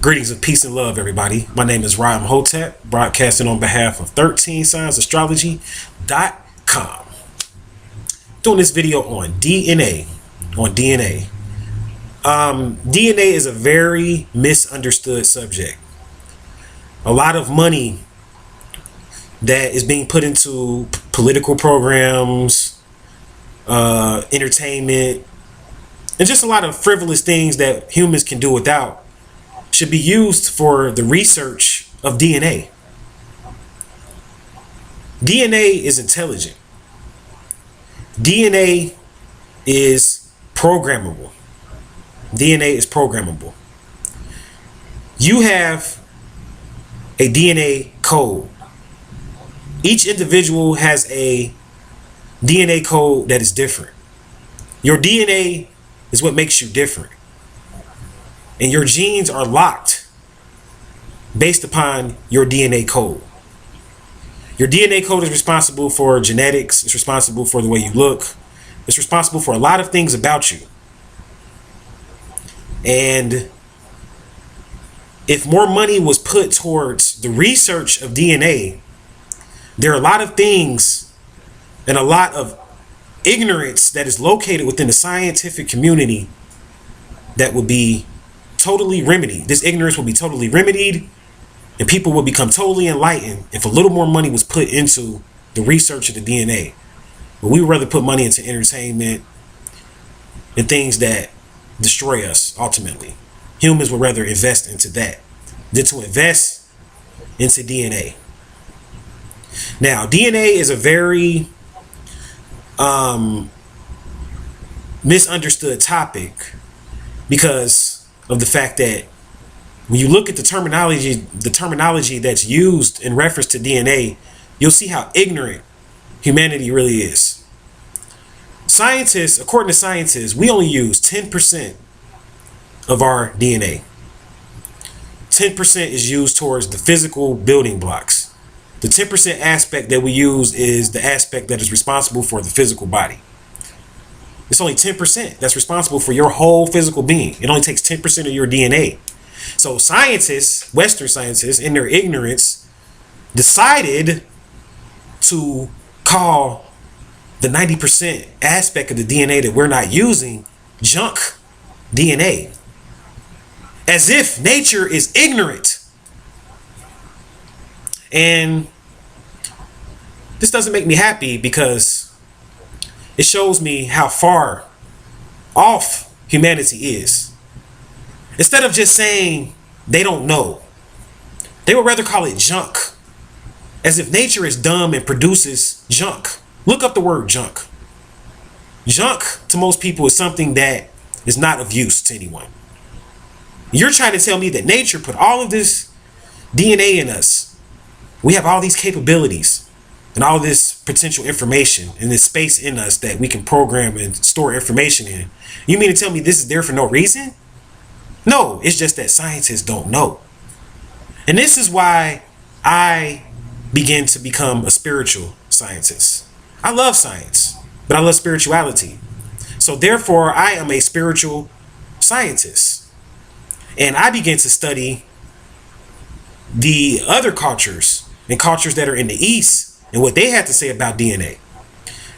Greetings of peace and love, everybody. My name is Ryan Hotep, broadcasting on behalf of 13signsastrology.com. Doing this video on DNA. DNA is a very misunderstood subject. A lot of money that is being put into political programs, entertainment, and just a lot of frivolous things that humans can do without should be used for the research of DNA. DNA is intelligent. DNA is programmable. DNA is programmable. You have a DNA code. Each individual has a DNA code that is different. Your DNA is what makes you different. And your genes are locked based upon your DNA code. Your DNA code is responsible for genetics. It's responsible for the way you look. It's responsible for a lot of things about you. And if more money was put towards the research of DNA, there are a lot of things and a lot of ignorance that is located within the scientific community that would be totally remedied. This ignorance will be totally remedied, and people will become totally enlightened if a little more money was put into the research of the DNA. But we would rather put money into entertainment and things that destroy us ultimately. Humans would rather invest into that than to invest into DNA. Now, DNA is a very misunderstood topic because of the fact that when you look at the terminology that's used in reference to DNA, you'll see how ignorant humanity really is. Scientists, according to scientists, we only use 10% of our DNA. 10% is used towards the physical building blocks. The 10% aspect that we use is the aspect that is responsible for the physical body. It's only 10% that's responsible for your whole physical being. It only takes 10% of your DNA. So scientists, Western scientists, in their ignorance, decided to call the 90% aspect of the DNA that we're not using junk DNA, as if nature is ignorant. And this doesn't make me happy because it shows me how far off humanity is. Instead of just saying they don't know, they would rather call it junk, as if nature is dumb and produces junk. Look up the word junk. Junk to most people is something that is not of use to anyone. You're trying to tell me that nature put all of this DNA in us. We have all these capabilities and all this potential information and this space in us that we can program and store information in. You mean to tell me this is there for no reason? No, it's just that scientists don't know. And this is why I began to become a spiritual scientist. I love science, but I love spirituality. So therefore, I am a spiritual scientist. And I began to study the other cultures and cultures that are in the East and what they had to say about DNA.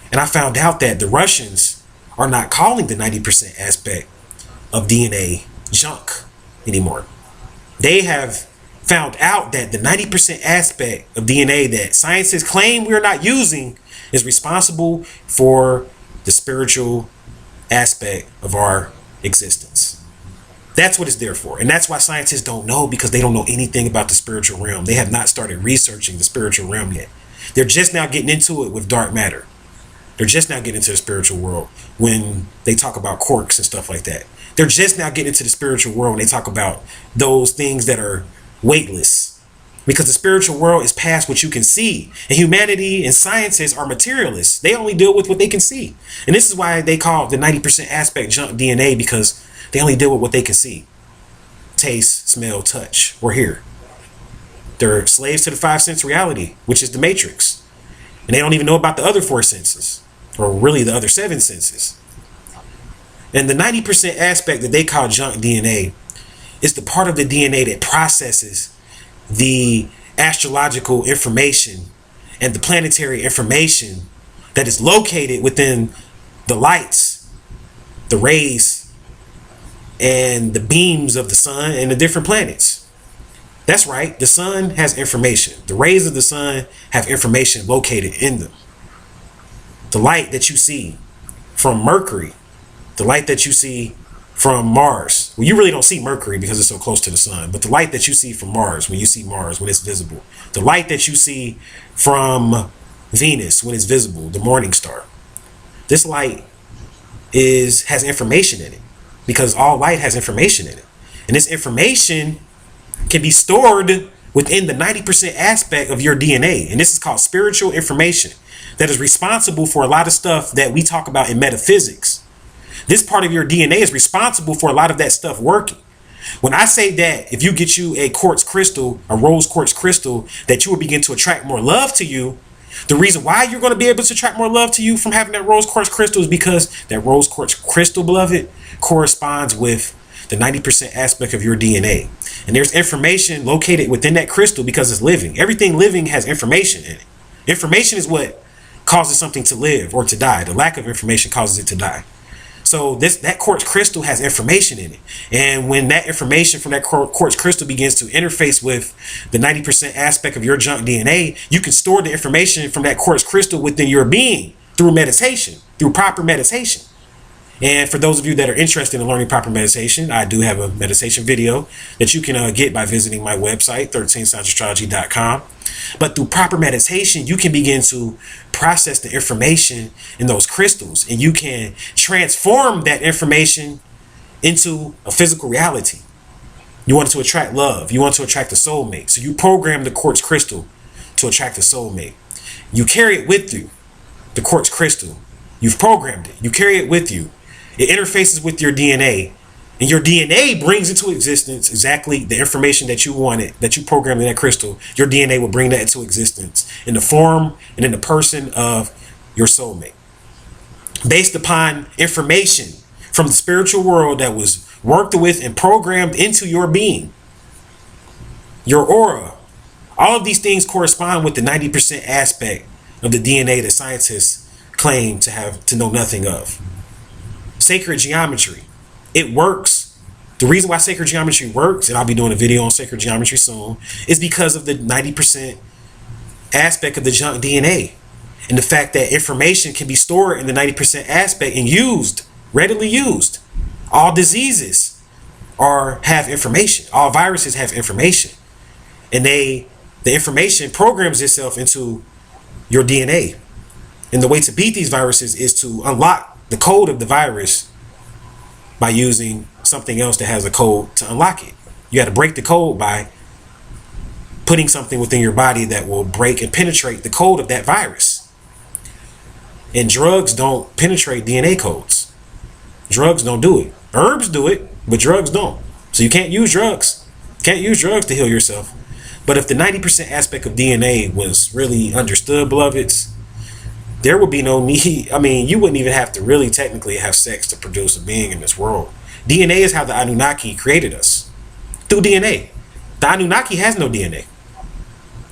And I found out that the Russians are not calling the 90% aspect of DNA junk anymore. They have found out that the 90% aspect of DNA that scientists claim we're not using is responsible for the spiritual aspect of our existence. That's what it's there for. And that's why scientists don't know, because they don't know anything about the spiritual realm. They have not started researching the spiritual realm yet. They're just now getting into it with dark matter. They're just now getting into the spiritual world when they talk about quarks and stuff like that. They're just now getting into the spiritual world when they talk about those things that are weightless, because the spiritual world is past what you can see. And humanity and scientists are materialists. They only deal with what they can see. And this is why they call the 90% aspect junk DNA, because they only deal with what they can see. Taste, smell, touch, or hear. They're slaves to the 5 sense reality, which is the matrix. And they don't even know about the other 4 senses, or really the other 7 senses. And the 90% aspect that they call junk DNA is the part of the DNA that processes the astrological information and the planetary information that is located within the lights, the rays, and the beams of the sun and the different planets. That's right. The sun has information. The rays of the sun have information located in them. The light that you see from Mercury, the light that you see from Mars. Well, you really don't see Mercury because it's so close to the sun, but the light that you see from Mars, when you see Mars, when it's visible, the light that you see from Venus, when it's visible, the morning star, this light has information in it, because all light has information in it. And this information can be stored within the 90% aspect of your DNA. And this is called spiritual information that is responsible for a lot of stuff that we talk about in metaphysics. This part of your DNA is responsible for a lot of that stuff working. When I say that if you get you a quartz crystal, a rose quartz crystal, that you will begin to attract more love to you, the reason why you're going to be able to attract more love to you from having that rose quartz crystal is because that rose quartz crystal, beloved, corresponds with the 90% aspect of your DNA. And there's information located within that crystal because it's living. Everything living has information in it. Information is what causes something to live or to die. The lack of information causes it to die. So that quartz crystal has information in it. And when that information from that quartz crystal begins to interface with the 90% aspect of your junk DNA, you can store the information from that quartz crystal within your being through meditation, through proper meditation. And for those of you that are interested in learning proper meditation, I do have a meditation video that you can get by visiting my website, 13signsastrology.com. But through proper meditation, you can begin to process the information in those crystals, and you can transform that information into a physical reality. You want to attract love. You want to attract a soulmate. So you program the quartz crystal to attract a soulmate. You carry it with you, the quartz crystal. You've programmed it. You carry it with you. It interfaces with your DNA, and your DNA brings into existence exactly the information that you wanted, that you programmed in that crystal. Your DNA will bring that into existence in the form and in the person of your soulmate, based upon information from the spiritual world that was worked with and programmed into your being, your aura. All of these things correspond with the 90% aspect of the DNA that scientists claim to know nothing of. Sacred geometry. It works. The reason why sacred geometry works, and I'll be doing a video on sacred geometry soon, is because of the 90% aspect of the junk DNA. And the fact that information can be stored in the 90% aspect and used, readily used. All diseases have information. All viruses have information. And the information programs itself into your DNA. And the way to beat these viruses is to unlock the code of the virus by using something else that has a code to unlock it. You got to break the code by putting something within your body that will break and penetrate the code of that virus. And drugs don't penetrate DNA codes. Drugs don't do it. Herbs do it, but drugs don't. So you can't use drugs. Can't use drugs to heal yourself. But if the 90% aspect of DNA was really understood, beloveds, there would be no need. I mean, you wouldn't even have to really technically have sex to produce a being in this world. DNA is how the Anunnaki created us. Through DNA. The Anunnaki has no DNA.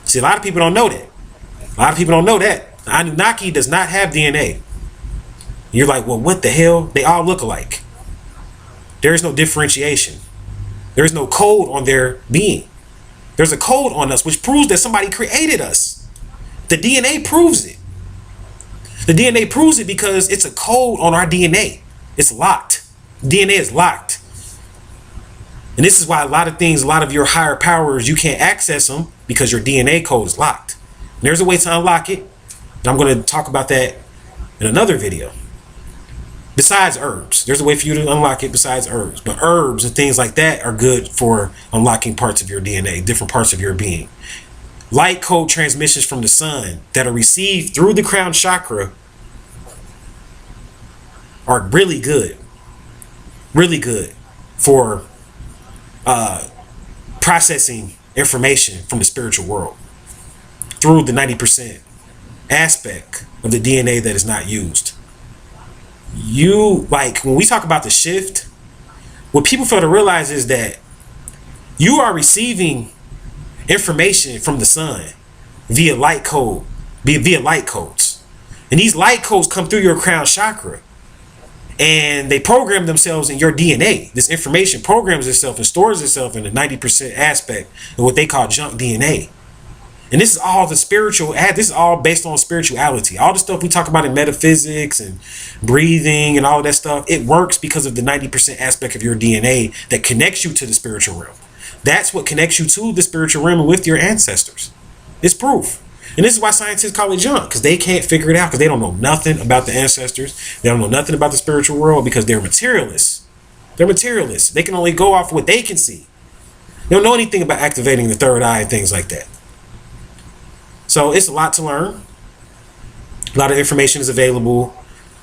See, a lot of people don't know that. A lot of people don't know that. The Anunnaki does not have DNA. You're like, well, what the hell? They all look alike. There is no differentiation. There is no code on their being. There's a code on us which proves that somebody created us. The DNA proves it. The DNA proves it because it's a code on our DNA. It's locked. DNA is locked. And this is why a lot of your higher powers, you can't access them because your DNA code is locked. And there's a way to unlock it. And I'm going to talk about that in another video. Besides herbs, there's a way for you to unlock it besides herbs. But herbs and things like that are good for unlocking parts of your DNA, different parts of your being. Light code transmissions from the sun that are received through the crown chakra are really good for processing information from the spiritual world through the 90% aspect of the DNA that is not used. When we talk about the shift, what people fail to realize is that You are receiving information from the sun via light code, via light codes. And these light codes come through your crown chakra, and they program themselves in your DNA. This information programs itself and stores itself in the 90% aspect of what they call junk DNA. And this is all the spiritual, this is all based on spirituality. All the stuff we talk about in metaphysics and breathing and all of that stuff, it works because of the 90% aspect of your DNA that connects you to the spiritual realm. That's what connects you to the spiritual realm with your ancestors. It's proof. And this is why scientists call it junk, because they can't figure it out, because they don't know nothing about the ancestors. They don't know nothing about the spiritual world, because they're materialists. They're materialists. They can only go off what they can see. They don't know anything about activating the third eye and things like that. So it's a lot to learn. A lot of information is available,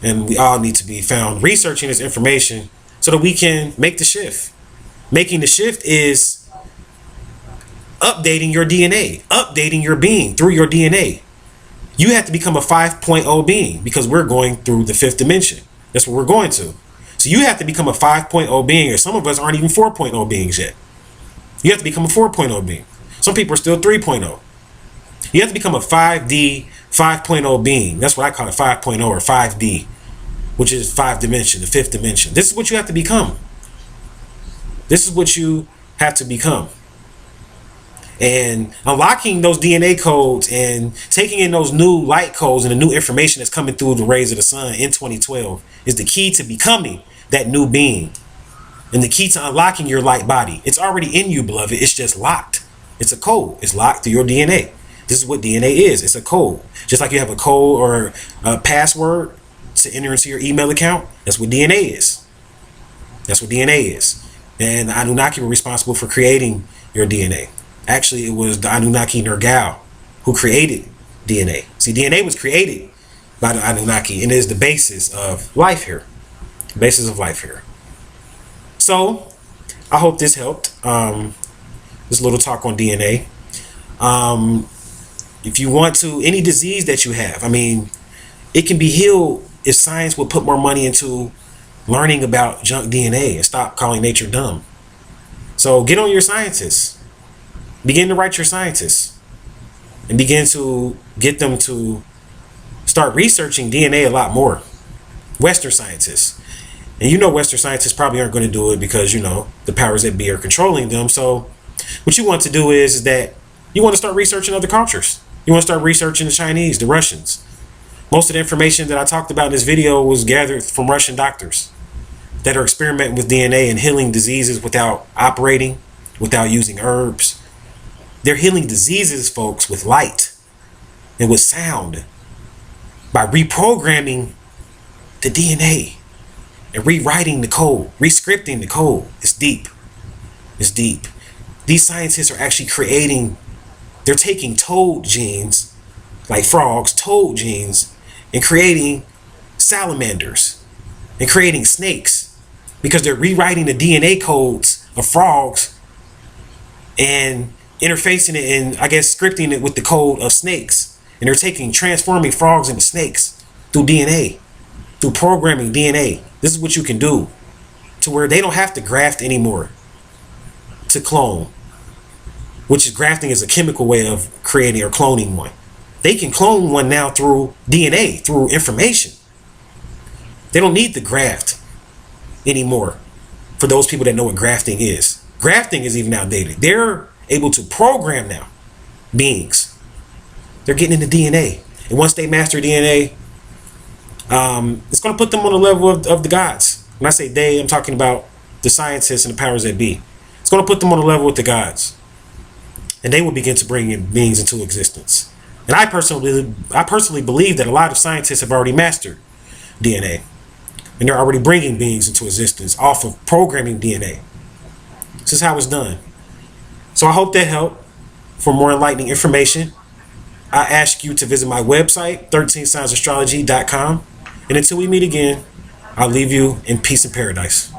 and we all need to be found researching this information so that we can make the shift. Making the shift is updating your DNA, updating your being through your DNA. You have to become a 5.0 being, because we're going through the fifth dimension. That's what we're going to. So you have to become a 5.0 being, or some of us aren't even 4.0 beings yet. You have to become a 4.0 being. Some people are still 3.0. You have to become a 5D 5.0 being. That's what I call it, 5.0 or 5D, which is 5 dimension, the fifth dimension. This is what you have to become. This is what you have to become. And unlocking those DNA codes and taking in those new light codes and the new information that's coming through the rays of the sun in 2012 is the key to becoming that new being, and the key to unlocking your light body. It's already in you, beloved. It's just locked. It's a code. It's locked through your DNA. This is what DNA is. It's a code. Just like you have a code or a password to enter into your email account, that's what DNA is. That's what DNA is. And the Anunnaki were responsible for creating your DNA. Actually, it was the Anunnaki Nergal who created DNA. See, DNA was created by the Anunnaki, and it is the basis of life here. Basis of life here. So, I hope this helped. This little talk on DNA. If you want to, any disease that you have, I mean, it can be healed if science would put more money into learning about junk DNA and stop calling nature dumb. So get on your scientists. Begin to write your scientists and begin to get them to start researching DNA a lot more. Western scientists. And you know Western scientists probably aren't going to do it because, you know, the powers that be are controlling them. So what you want to do is that you want to start researching other cultures. You want to start researching the Chinese, the Russians. Most of the information that I talked about in this video was gathered from Russian doctors that are experimenting with DNA and healing diseases without operating, without using herbs. They're healing diseases, folks, with light and with sound by reprogramming the DNA and rewriting the code, rescripting the code. It's deep. It's deep. These scientists are actually creating, they're taking toad genes, like frogs, toad genes, and creating salamanders and creating snakes, because they're rewriting the DNA codes of frogs and interfacing it and, I guess, scripting it with the code of snakes. And they're transforming frogs into snakes through DNA, through programming DNA. This is what you can do to where they don't have to graft anymore to clone, which is grafting is a chemical way of creating or cloning one. They can clone one now through DNA, through information. They don't need the graft anymore for those people that know what grafting is. Grafting is even outdated. They're able to program now beings. They're getting into DNA. And once they master DNA, it's going to put them on the level of the gods. When I say they, I'm talking about the scientists and the powers that be. It's going to put them on the level with the gods. And they will begin to bring in beings into existence. And I personally believe that a lot of scientists have already mastered DNA. And they're already bringing beings into existence off of programming DNA. This is how it's done. So I hope that helped. For more enlightening information, I ask you to visit my website, 13signsastrology.com. And until we meet again, I'll leave you in peace and paradise.